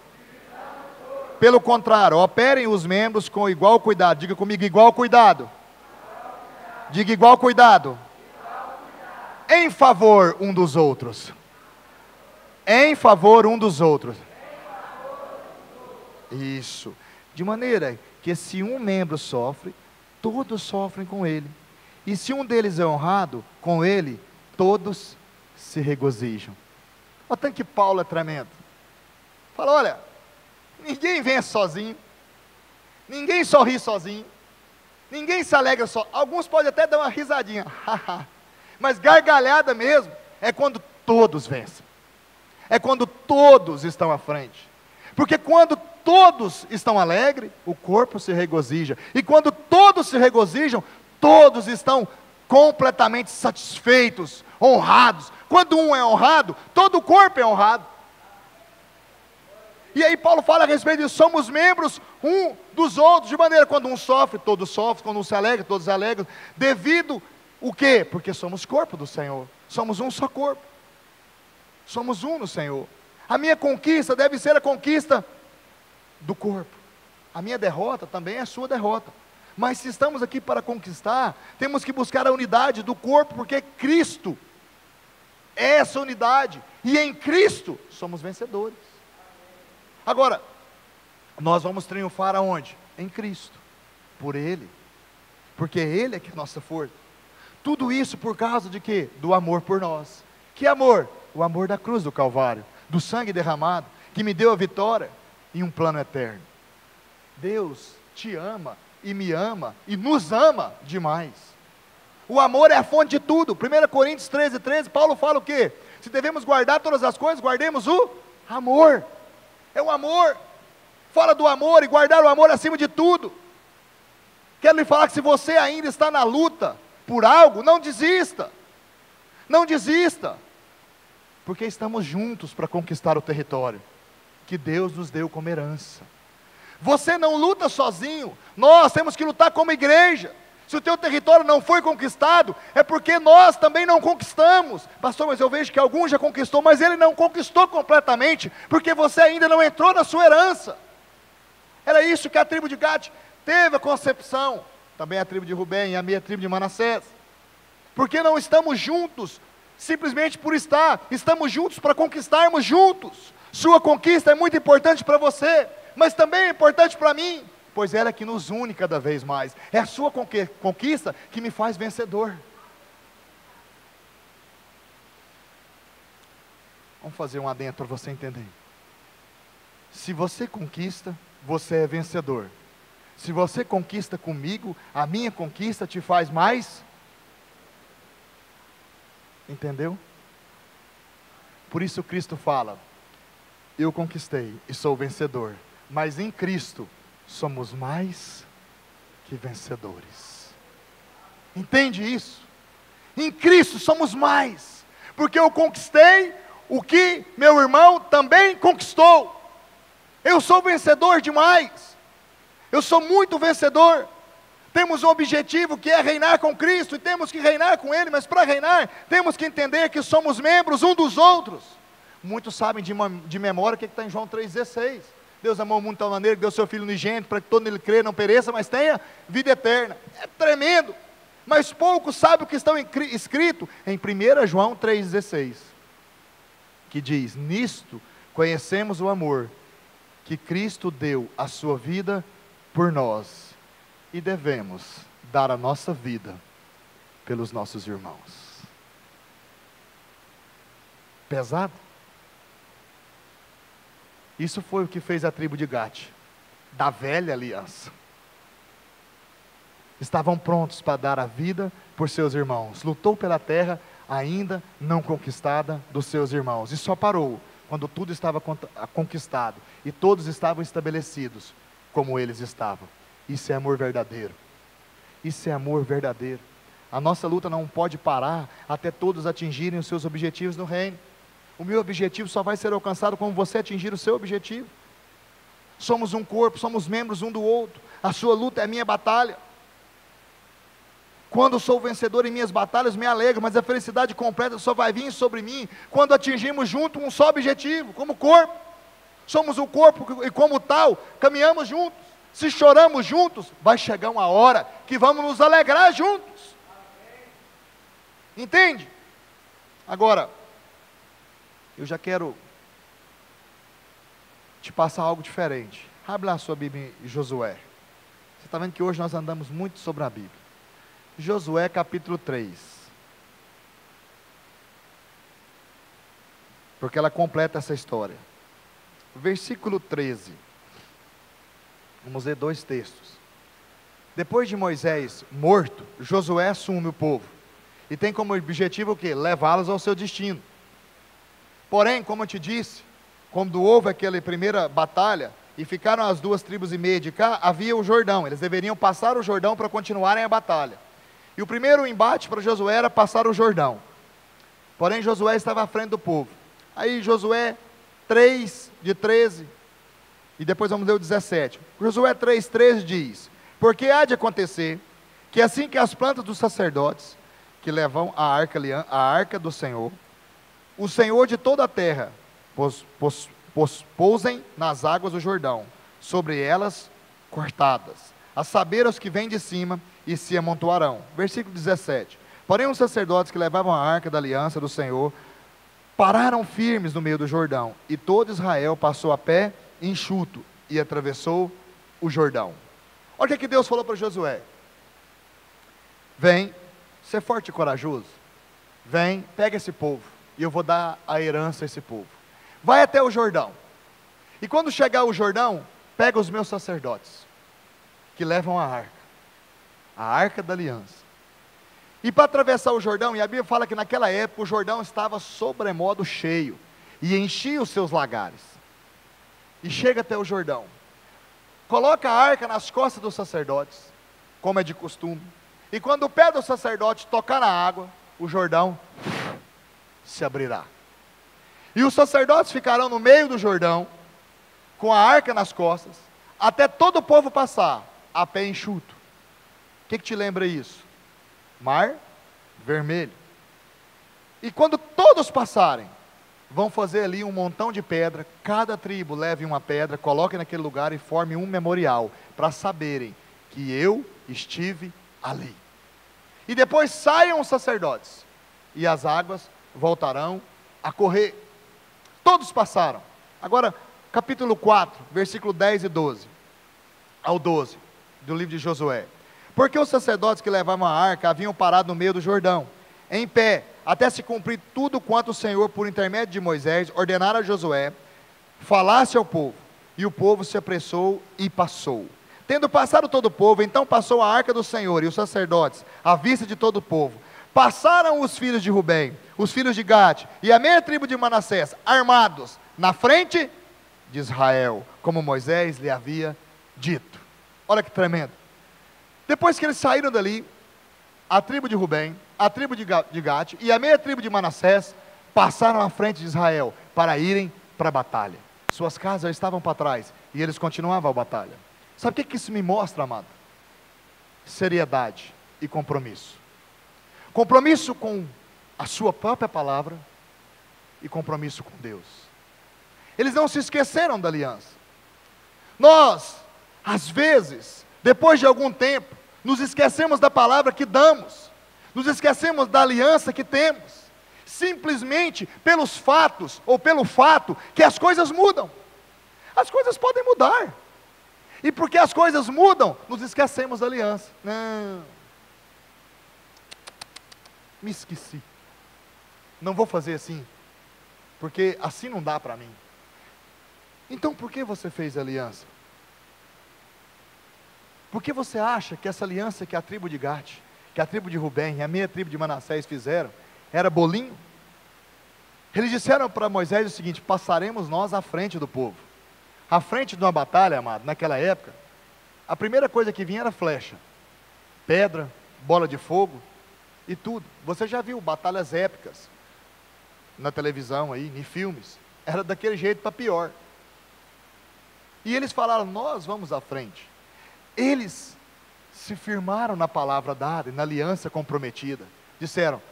Pelo contrário, operem os membros com igual cuidado. Diga comigo, igual cuidado. Diga igual cuidado. Em favor um dos outros. Em favor um dos outros. Isso. De maneira que se um membro sofre, todos sofrem com ele. E se um deles é honrado, com ele, todos se regozijam. Olha tanto que Paulo é tremendo. Fala, olha, ninguém vence sozinho. Ninguém sorri sozinho. Ninguém se alegra só. Alguns podem até dar uma risadinha. Mas gargalhada mesmo é quando todos vencem. É quando todos estão à frente. Porque quando todos estão alegres, o corpo se regozija. E quando todos se regozijam, todos estão completamente satisfeitos, honrados. Quando um é honrado, todo o corpo é honrado. E aí Paulo fala a respeito disso, somos membros um dos outros, de maneira quando um sofre, todos sofrem, quando um se alegra, todos se alegram, devido o quê? Porque somos corpo do Senhor, somos um só corpo, somos um no Senhor. A minha conquista deve ser a conquista do corpo, a minha derrota também é a sua derrota, mas se estamos aqui para conquistar, temos que buscar a unidade do corpo, porque Cristo é essa unidade, e em Cristo somos vencedores. Agora, nós vamos triunfar aonde? Em Cristo, por Ele, porque Ele é que é a nossa força. Tudo isso por causa de quê? Do amor por nós. Que amor? O amor da cruz do Calvário, do sangue derramado, que me deu a vitória e um plano eterno. Deus te ama e me ama e nos ama demais. O amor é a fonte de tudo. 1 Coríntios 13, Paulo fala o quê? Se devemos guardar todas as coisas, guardemos o amor. É o amor, fala do amor e guardar o amor acima de tudo. Quero lhe falar que se você ainda está na luta por algo, não desista, não desista, porque estamos juntos para conquistar o território que Deus nos deu como herança. Você não luta sozinho, nós temos que lutar como igreja. Se o teu território não foi conquistado, é porque nós também não conquistamos. Pastor, mas eu vejo que alguns já conquistou, mas ele não conquistou completamente, porque você ainda não entrou na sua herança. Era isso que a tribo de Gad teve a concepção, também a tribo de Rubem e a minha tribo de Manassés. Porque não estamos juntos, simplesmente por estar, estamos juntos para conquistarmos juntos. Sua conquista é muito importante para você, mas também é importante para mim, pois ela é que nos une cada vez mais. É a sua conquista que me faz vencedor. Vamos fazer um adendo para você entender. Se você conquista, você é vencedor. Se você conquista comigo, a minha conquista te faz mais. Entendeu? Por isso Cristo fala, eu conquistei e sou vencedor, mas em Cristo somos mais que vencedores. Entende isso? Em Cristo somos mais, porque eu conquistei o que meu irmão também conquistou. Eu sou vencedor demais. Eu sou muito vencedor. Temos um objetivo que é reinar com Cristo, e temos que reinar com Ele, mas para reinar, temos que entender que somos membros um dos outros. Muitos sabem de memória o que está em João 3,16. Deus amou o mundo de tal maneira que deu seu Filho unigênito, para que todo nele crê, não pereça, mas tenha vida eterna. É tremendo, mas poucos sabem o que está escrito em 1 João 3,16, que diz, nisto conhecemos o amor, que Cristo deu a sua vida por nós, e devemos dar a nossa vida pelos nossos irmãos. Pesado? Isso foi o que fez a tribo de Gad, da velha aliança. Estavam prontos para dar a vida por seus irmãos. Lutou pela terra ainda não conquistada dos seus irmãos. E só parou quando tudo estava conquistado e todos estavam estabelecidos como eles estavam. Isso é amor verdadeiro. Isso é amor verdadeiro. A nossa luta não pode parar até todos atingirem os seus objetivos no reino. O meu objetivo só vai ser alcançado quando você atingir o seu objetivo. Somos um corpo, somos membros um do outro. A sua luta é a minha batalha. Quando eu sou vencedor em minhas batalhas, me alegro, mas a felicidade completa só vai vir sobre mim quando atingimos junto um só objetivo, como corpo. Somos um corpo e como tal, caminhamos juntos. Se choramos juntos, vai chegar uma hora que vamos nos alegrar juntos. Entende? Agora, eu já quero te passar algo diferente. Abre lá a sua Bíblia em Josué. Você está vendo que hoje nós andamos muito sobre a Bíblia. Josué capítulo 3. Porque ela completa essa história. Versículo 13. Vamos ler dois textos. Depois de Moisés morto, Josué assume o povo. E tem como objetivo o quê? Levá-los ao seu destino. Porém, como eu te disse, quando houve aquela primeira batalha, e ficaram as 2,5 tribos de cá, havia o Jordão. Eles deveriam passar o Jordão para continuarem a batalha. E o primeiro embate para Josué era passar o Jordão. Porém, Josué estava à frente do povo. Aí Josué 3:13, e depois vamos ler o 17. Josué 3:13 diz: porque há de acontecer, que assim que as plantas dos sacerdotes, que levam a arca do Senhor, o Senhor de toda a terra, pousem nas águas do Jordão, sobre elas cortadas, a saber os que vêm de cima, e se amontoarão. Versículo 17. Porém os sacerdotes que levavam a arca da aliança do Senhor, pararam firmes no meio do Jordão, e todo Israel passou a pé enxuto, e atravessou o Jordão. Olha o que Deus falou para Josué: vem, ser forte e corajoso, vem, pega esse povo, e eu vou dar a herança a esse povo. Vai até o Jordão, e quando chegar o Jordão, pega os meus sacerdotes, que levam a arca da aliança, e para atravessar o Jordão, e a Bíblia fala que naquela época o Jordão estava sobremodo cheio, e enchia os seus lagares, e chega até o Jordão, coloca a arca nas costas dos sacerdotes, como é de costume, e quando o pé do sacerdote tocar na água, o Jordão se abrirá, e os sacerdotes ficarão no meio do Jordão, com a arca nas costas, até todo o povo passar, a pé enxuto. O que te lembra isso? Mar Vermelho. E quando todos passarem, vão fazer ali um montão de pedra, cada tribo leve uma pedra, coloque naquele lugar e forme um memorial, para saberem que eu estive ali. E depois saiam os sacerdotes, e as águas voltarão a correr. Todos passaram. Agora, capítulo 4, versículo 10 e 12, ao 12, do livro de Josué. Porque os sacerdotes que levavam a arca haviam parado no meio do Jordão, em pé, até se cumprir tudo quanto o Senhor, por intermédio de Moisés, ordenara a Josué, falasse ao povo, e o povo se apressou e passou. Tendo passado todo o povo, então passou a arca do Senhor e os sacerdotes, à vista de todo o povo. Passaram os filhos de Rubem, os filhos de Gade, e a meia tribo de Manassés, armados, na frente de Israel, como Moisés lhe havia dito. Olha que tremendo. Depois que eles saíram dali, a tribo de Rubem, a tribo de Gade e a meia tribo de Manassés passaram à frente de Israel para irem para a batalha. Suas casas já estavam para trás e eles continuavam a batalha. Sabe o que isso me mostra, amado? Seriedade e compromisso. Compromisso com a sua própria palavra e compromisso com Deus. Eles não se esqueceram da aliança. Nós, às vezes, depois de algum tempo, nos esquecemos da palavra que damos, nos esquecemos da aliança que temos, simplesmente pelos fatos, ou pelo fato que as coisas mudam. As coisas podem mudar, e porque as coisas mudam, nos esquecemos da aliança. Não, me esqueci, não vou fazer assim, porque assim não dá para mim. Então por que você fez a aliança? Por que você acha que essa aliança que a tribo de Gade, que a tribo de Rubem e a meia tribo de Manassés fizeram, era bolinho? Eles disseram para Moisés o seguinte: passaremos nós à frente do povo. À frente de uma batalha, amado, naquela época, a primeira coisa que vinha era flecha, pedra, bola de fogo e tudo. Você já viu batalhas épicas na televisão aí, em filmes? Era daquele jeito para pior. E eles falaram: nós vamos à frente. Eles se firmaram na palavra dada e na aliança comprometida. Disseram: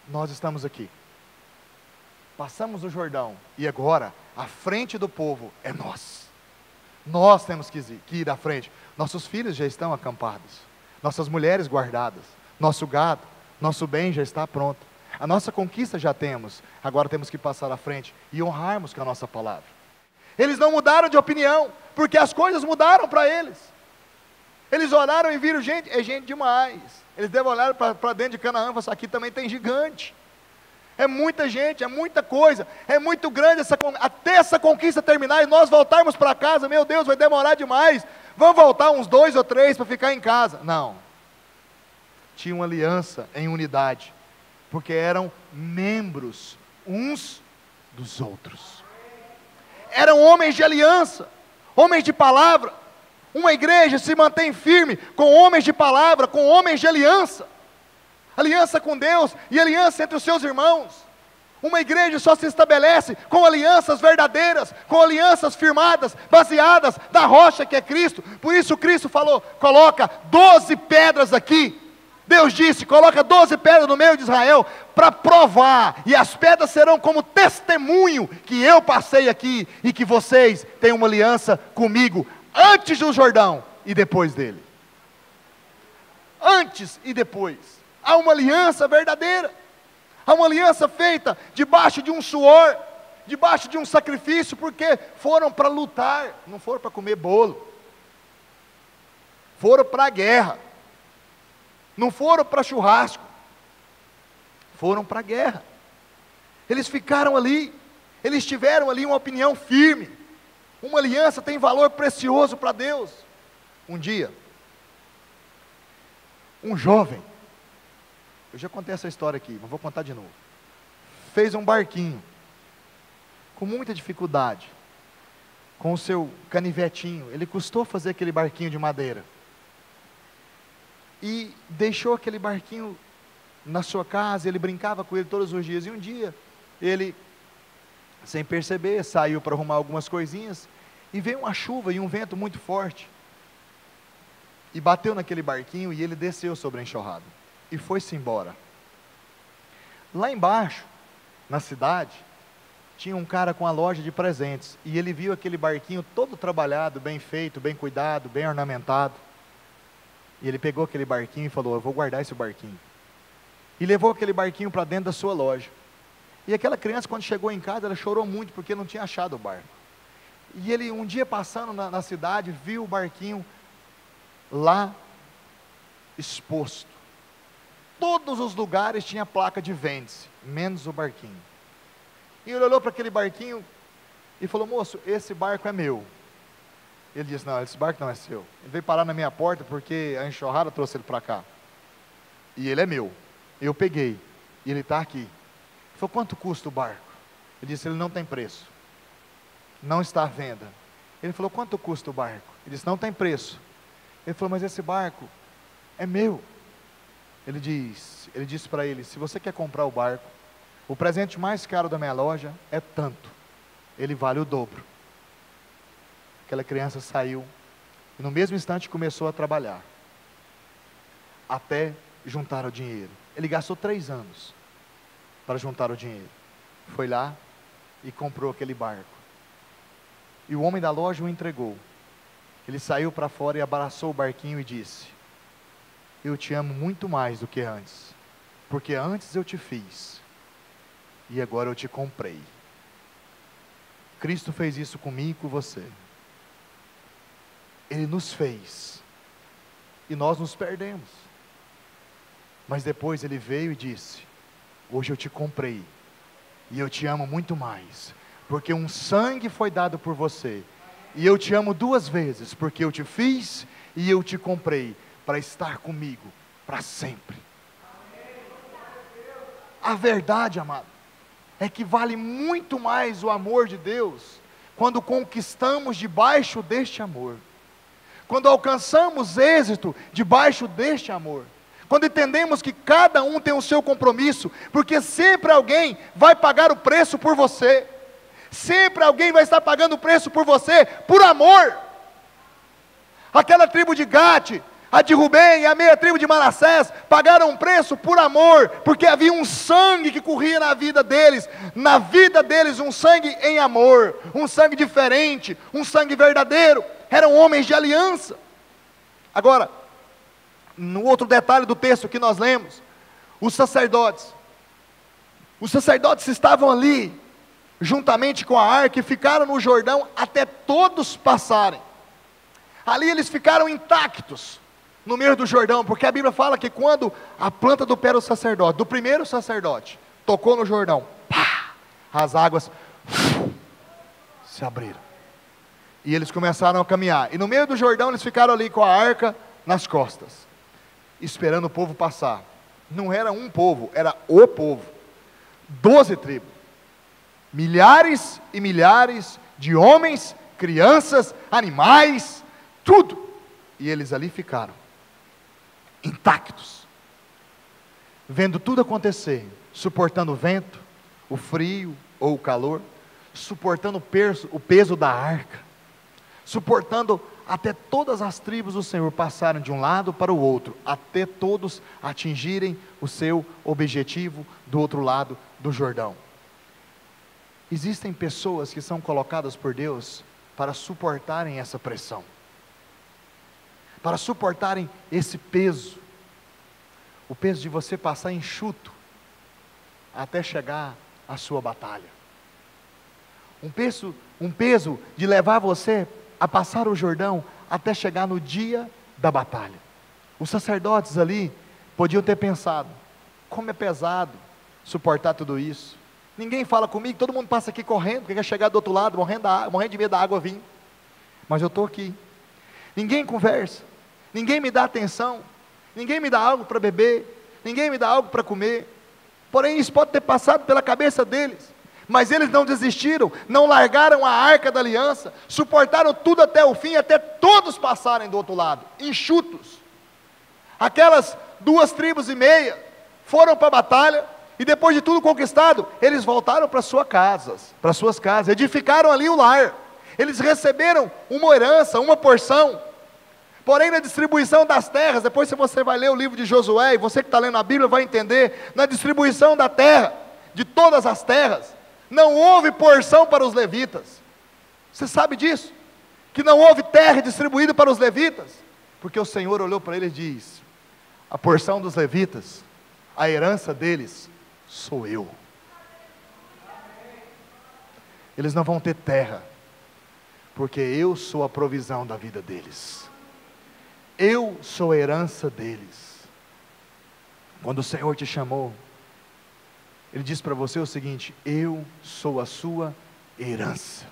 nós estamos aqui, passamos o Jordão, e agora a frente do povo é nós. Nós temos que ir à frente. Nossos filhos já estão acampados, nossas mulheres guardadas, nosso gado, nosso bem já está pronto, a nossa conquista já temos. Agora temos que passar à frente e honrarmos com a nossa palavra. Eles não mudaram de opinião, porque as coisas mudaram para eles. Eles olharam e viram: gente, é gente demais. Eles devem olhar para dentro de Canaã e falar: aqui também tem gigante. É muita gente, é muita coisa, é muito grande até essa conquista terminar e nós voltarmos para casa. Meu Deus, vai demorar demais. Vamos voltar uns 2 ou 3 para ficar em casa. Não. Tinha uma aliança em unidade, porque eram membros uns dos outros. Eram homens de aliança, homens de palavra. Uma igreja se mantém firme com homens de palavra, com homens de aliança. Aliança com Deus e aliança entre os seus irmãos. Uma igreja só se estabelece com alianças verdadeiras, com alianças firmadas, baseadas na rocha que é Cristo. Por isso Cristo falou, coloca 12 pedras aqui. Deus disse, coloca 12 pedras no meio de Israel, para provar, e as pedras serão como testemunho, que eu passei aqui, e que vocês têm uma aliança comigo, antes do Jordão, e depois dele. Antes e depois, há uma aliança verdadeira, há uma aliança feita, debaixo de um suor, debaixo de um sacrifício, porque foram para lutar, não foram para comer bolo, foram para a guerra, não foram para churrasco, foram para a guerra. Eles ficaram ali, eles tiveram ali uma opinião firme. Uma aliança tem valor precioso para Deus. Um dia, um jovem, eu já contei essa história aqui, mas vou contar de novo. Fez um barquinho, com muita dificuldade, com o seu canivetinho. Ele custou fazer aquele barquinho de madeira. E deixou aquele barquinho na sua casa, ele brincava com ele todos os dias. E um dia, ele, sem perceber, saiu para arrumar algumas coisinhas, e veio uma chuva e um vento muito forte, e bateu naquele barquinho, e ele desceu sobre a enxurrada, e foi-se embora. Lá embaixo, na cidade, tinha um cara com a loja de presentes, e ele viu aquele barquinho todo trabalhado, bem feito, bem cuidado, bem ornamentado. E ele pegou aquele barquinho e falou, eu vou guardar esse barquinho. E levou aquele barquinho para dentro da sua loja. E aquela criança, quando chegou em casa, ela chorou muito, porque não tinha achado o barco. E ele, um dia passando na cidade, viu o barquinho lá exposto. Todos os lugares tinha placa de vende-se, menos o barquinho. E ele olhou para aquele barquinho e falou, moço, esse barco é meu. Ele disse, não, esse barco não é seu. Ele veio parar na minha porta porque a enxurrada trouxe ele para cá. E ele é meu. Eu peguei. E ele está aqui. Ele falou, quanto custa o barco? Ele disse, ele não tem preço. Não está à venda. Ele falou, quanto custa o barco? Ele disse, não tem preço. Ele falou, mas esse barco é meu. Ele disse para ele, se você quer comprar o barco, o presente mais caro da minha loja é tanto. Ele vale o dobro. Aquela criança saiu e no mesmo instante começou a trabalhar, até juntar o dinheiro. Ele gastou 3 anos para juntar o dinheiro. Foi lá e comprou aquele barco. E o homem da loja o entregou. Ele saiu para fora e abraçou o barquinho e disse, eu te amo muito mais do que antes, porque antes eu te fiz e agora eu te comprei. Cristo fez isso comigo e com você. Ele nos fez, e nós nos perdemos, mas depois Ele veio e disse, hoje eu te comprei, e eu te amo muito mais, porque um sangue foi dado por você, e eu te amo 2 vezes, porque eu te fiz, e eu te comprei, para estar comigo, para sempre. A verdade, amado, é que vale muito mais o amor de Deus, quando conquistamos debaixo deste amor, quando alcançamos êxito debaixo deste amor, quando entendemos que cada um tem o seu compromisso, porque sempre alguém vai pagar o preço por você, sempre alguém vai estar pagando o preço por você, por amor. Aquela tribo de Gade, a de Rubem e a meia tribo de Manassés, pagaram um preço por amor, porque havia um sangue que corria na vida deles, um sangue em amor, um sangue diferente, um sangue verdadeiro. Eram homens de aliança. Agora, no outro detalhe do texto que nós lemos, os sacerdotes estavam ali, juntamente com a arca, e ficaram no Jordão até todos passarem. Ali eles ficaram intactos, no meio do Jordão, porque a Bíblia fala que quando a planta do pé do sacerdote, do primeiro sacerdote, tocou no Jordão, pá, as águas se abriram. E eles começaram a caminhar. E no meio do Jordão eles ficaram ali com a arca nas costas, esperando o povo passar. Não era um povo, era o povo. 12 tribos. Milhares e milhares de homens, crianças, animais, tudo. E eles ali ficaram, intactos, vendo tudo acontecer, suportando o vento, o frio ou o calor, suportando o peso da arca, suportando até todas as tribos do Senhor passarem de um lado para o outro, até todos atingirem o seu objetivo do outro lado do Jordão. Existem pessoas que são colocadas por Deus para suportarem essa pressão, para suportarem esse peso, o peso de você passar enxuto até chegar à sua batalha, um peso de levar você a passar o Jordão até chegar no dia da batalha. Os sacerdotes ali podiam ter pensado: como é pesado suportar tudo isso, ninguém fala comigo, todo mundo passa aqui correndo, quer chegar do outro lado, morrendo de medo da água vir, mas eu estou aqui, ninguém conversa, ninguém me dá atenção, ninguém me dá algo para beber, ninguém me dá algo para comer. Porém isso pode ter passado pela cabeça deles, mas eles não desistiram, não largaram a arca da aliança, suportaram tudo até o fim, até todos passarem do outro lado, enxutos. Aquelas 2,5 tribos foram para a batalha, e depois de tudo conquistado, eles voltaram para suas casas, edificaram ali o lar, eles receberam uma herança, uma porção. Porém na distribuição das terras, depois se você vai ler o livro de Josué, e você que está lendo a Bíblia vai entender, na distribuição da terra, de todas as terras, não houve porção para os levitas. Você sabe disso? Que não houve terra distribuída para os levitas? Porque o Senhor olhou para eles e disse: a porção dos levitas, a herança deles, sou eu. Eles não vão ter terra, porque eu sou a provisão da vida deles. Eu sou a herança deles. Quando o Senhor te chamou, Ele disse para você o seguinte: eu sou a sua herança.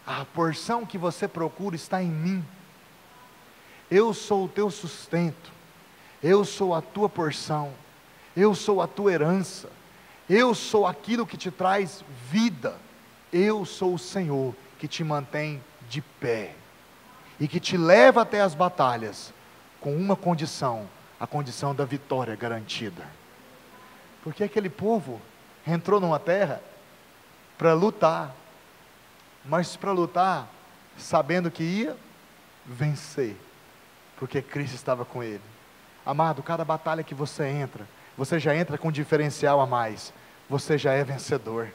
A porção que você procura está em mim. Eu sou o teu sustento. Eu sou a tua porção. Eu sou a tua herança. Eu sou aquilo que te traz vida. Eu sou o Senhor que te mantém de pé e que te leva até as batalhas com uma condição, a condição da vitória garantida. Porque aquele povo entrou numa terra para lutar, mas para lutar sabendo que ia vencer, porque Cristo estava com ele. Amado, cada batalha que você entra, você já entra com um diferencial a mais, você já é vencedor.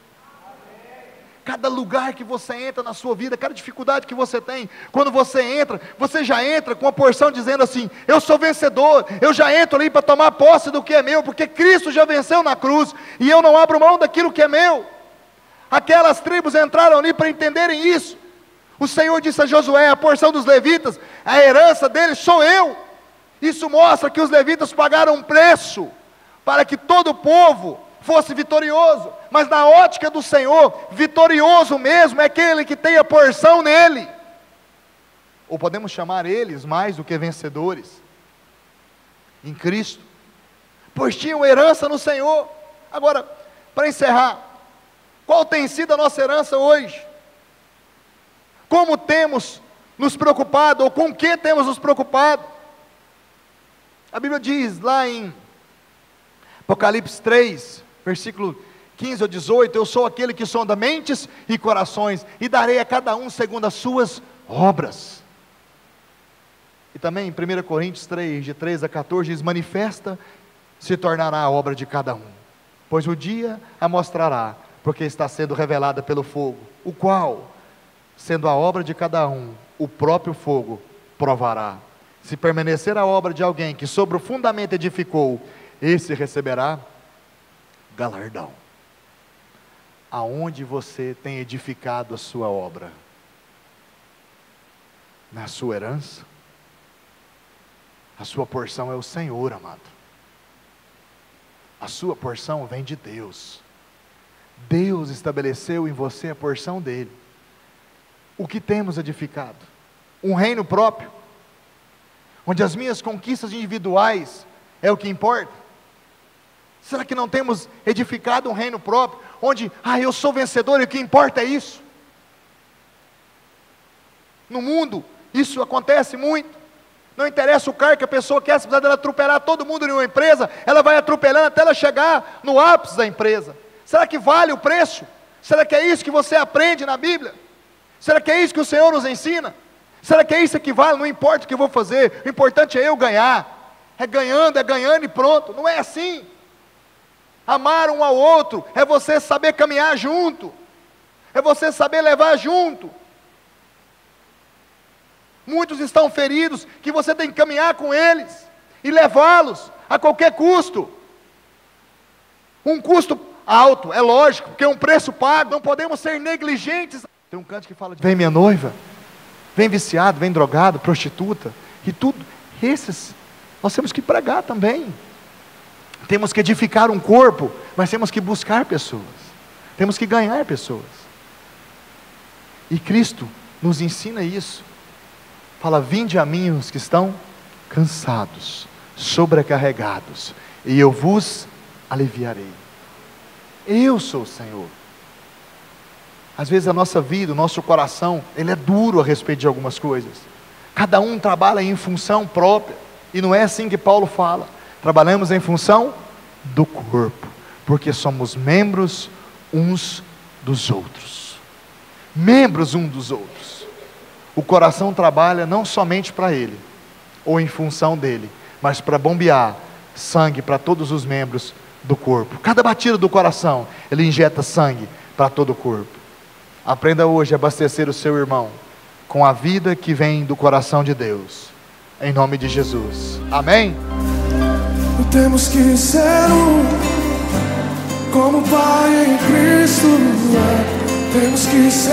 Cada lugar que você entra na sua vida, cada dificuldade que você tem, quando você entra, você já entra com uma porção dizendo assim: eu sou vencedor, eu já entro ali para tomar posse do que é meu, porque Cristo já venceu na cruz, e eu não abro mão daquilo que é meu. Aquelas tribos entraram ali para entenderem isso. O Senhor disse a Josué: a porção dos levitas, a herança deles sou eu. Isso mostra que os levitas pagaram um preço, para que todo o povo fosse vitorioso. Mas na ótica do Senhor, vitorioso mesmo é aquele que tem a porção nele, ou podemos chamar eles mais do que vencedores em Cristo, pois tinham herança no Senhor. Agora, para encerrar, qual tem sido a nossa herança hoje? Como temos nos preocupado, ou com que temos nos preocupado? A Bíblia diz lá em Apocalipse 3, versículo 15 ou 18, eu sou aquele que sonda mentes e corações, e darei a cada um segundo as suas obras. E também em 1 Coríntios 3, de 13 a 14, diz: manifesta se tornará a obra de cada um, pois o dia a mostrará, porque está sendo revelada pelo fogo, o qual, sendo a obra de cada um, o próprio fogo provará. Se permanecer a obra de alguém que sobre o fundamento edificou, esse receberá galardão. Aonde você tem edificado a sua obra? Na sua herança? A sua porção é o Senhor, amado. A sua porção vem de Deus. Deus estabeleceu em você a porção dele. o que temos edificado? Um reino próprio, onde as minhas conquistas individuais é o que importa? Será que não temos edificado um reino próprio, onde, eu sou vencedor e o que importa é isso? No mundo, isso acontece muito. Não interessa o cargo que a pessoa quer, se precisar dela atropelar todo mundo em uma empresa, ela vai atropelando até ela chegar no ápice da empresa. Será que vale o preço? Será que é isso que você aprende na Bíblia? Será que é isso que o Senhor nos ensina? Será que é isso que vale? Não importa o que eu vou fazer, o importante é eu ganhar. É ganhando e pronto. Não é assim. Amar um ao outro é você saber caminhar junto, é você saber levar junto. Muitos estão feridos, que você tem que caminhar com eles e levá-los a qualquer custo. Um custo alto, é lógico, porque é um preço pago, não podemos ser negligentes. Tem um canto que fala de vem minha noiva, vem viciado, vem drogado, prostituta, e tudo, esses nós temos que pregar também. Temos que edificar um corpo, mas temos que buscar pessoas, temos que ganhar pessoas. E Cristo nos ensina isso. Fala, vinde a mim os que estão cansados, sobrecarregados, e eu vos aliviarei. Eu sou o Senhor. Às vezes a nossa vida, o nosso coração, ele é duro a respeito de algumas coisas. Cada um trabalha em função própria, e não é assim que Paulo fala. Trabalhamos em função do corpo, porque somos membros uns dos outros. Membros uns dos outros. O coração trabalha não somente para ele, ou em função dele, mas para bombear sangue para todos os membros do corpo. Cada batida do coração, ele injeta sangue para todo o corpo. Aprenda hoje a abastecer o seu irmão com a vida que vem do coração de Deus, em nome de Jesus, amém? Temos que ser como o Pai em Cristo é. Temos que ser